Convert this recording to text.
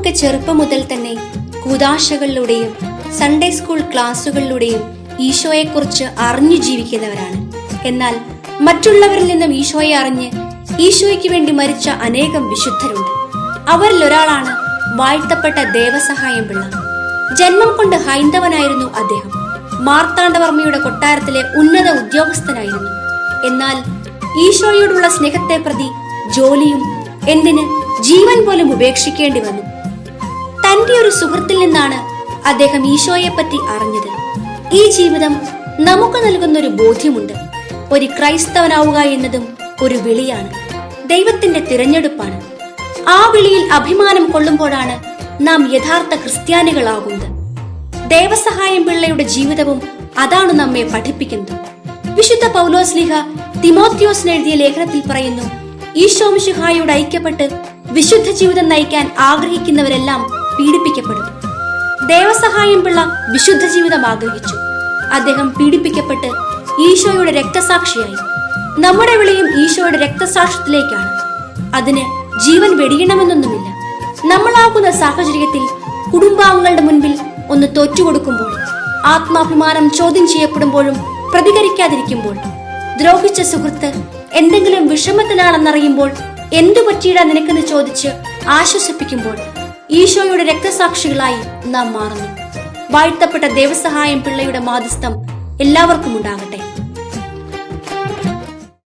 നമ്മുടെയൊക്കെ ചെറുപ്പം മുതൽ തന്നെ കൂദാശകളിലൂടെയും സൺഡേ സ്കൂൾ ക്ലാസ്സുകളിലൂടെയും ഈശോയെക്കുറിച്ച് അറിഞ്ഞു ജീവിക്കുന്നവരാണ്. എന്നാൽ മറ്റുള്ളവരിൽ നിന്നും ഈശോയെ അറിഞ്ഞ് ഈശോയ്ക്ക് വേണ്ടി മരിച്ച അനേകം വിശുദ്ധരുണ്ട്. അവരിൽ ഒരാളാണ് വാഴ്ത്തപ്പെട്ട ദേവസഹായം പിള്ള. ജന്മം കൊണ്ട് ഹൈന്ദവനായിരുന്നു അദ്ദേഹം. മാർത്താണ്ഡവർമ്മയുടെ കൊട്ടാരത്തിലെ ഉന്നത ഉദ്യോഗസ്ഥനായിരുന്നു. എന്നാൽ ഈശോയോടുള്ള സ്നേഹത്തെ പ്രതി ജോലിയും എന്തിന് ജീവൻ പോലും ഉപേക്ഷിക്കേണ്ടി വന്നു. തന്റെ ഒരു സുഹൃത്തിൽ നിന്നാണ് അദ്ദേഹം ഈശോയെപ്പറ്റി അറിഞ്ഞത്. ഈ ജീവിതം നമുക്ക് നൽകുന്നൊരു ബോധ്യമുണ്ട്. ഒരു ക്രൈസ്തവനാവുക എന്നതും ഒരു വിളിയാണ്, ദൈവത്തിന്റെ തിരഞ്ഞെടുപ്പാണ്. ആ വിളിയിൽ അഭിമാനം കൊള്ളുമ്പോഴാണ് നാം യഥാർത്ഥ ക്രിസ്ത്യാനികളാകുന്നത്. ദേവസഹായം പിള്ളയുടെ ജീവിതവും അതാണ് നമ്മെ പഠിപ്പിക്കുന്നത്. വിശുദ്ധ പൗലോസ്ലീഹ തിമോത്തിയോസിന് എഴുതിയ ലേഖനത്തിൽ പറയുന്നു, ഈശോ മിശിഹായോട് ഐക്യപ്പെട്ട് വിശുദ്ധ ജീവിതം നയിക്കാൻ ആഗ്രഹിക്കുന്നവരെല്ലാം പീഡിപ്പിക്കപ്പെടും. ദേവസഹായം പിള്ള വിശുദ്ധ ജീവിതം ആഗ്രഹിച്ചു. അദ്ദേഹം പീഡിപ്പിക്കപ്പെട്ട് ഈശോയുടെ രക്തസാക്ഷിയായി. നമ്മുടെ വിളിയും ഈശോയുടെ രക്തസാക്ഷ്യത്തിലേക്കാണ്. അതിന് ജീവൻ വെടിയണമെന്നൊന്നുമില്ല. നമ്മളാകുന്ന സാഹചര്യത്തിൽ കുടുംബാംഗങ്ങളുടെ മുൻപിൽ ഒന്ന് തോറ്റുകൊടുക്കുമ്പോൾ, ആത്മാഭിമാനം ചോദ്യം ചെയ്യപ്പെടുമ്പോഴും പ്രതികരിക്കാതിരിക്കുമ്പോൾ, ദ്രോഹിച്ച സുഹൃത്ത് എന്തെങ്കിലും വിഷമത്തിലാണെന്നറിയുമ്പോൾ എന്തു പറ്റിയിടാ നിനക്കെന്ന് ചോദിച്ച് ആശ്വസിപ്പിക്കുമ്പോൾ ഈശോയുടെ രക്തസാക്ഷികളായി നാം മാറുന്നു. വാഴ്ത്തപ്പെട്ട ദേവസഹായം പിള്ളയുടെ മാധ്യസ്ഥം എല്ലാവർക്കും ഉണ്ടാകട്ടെ.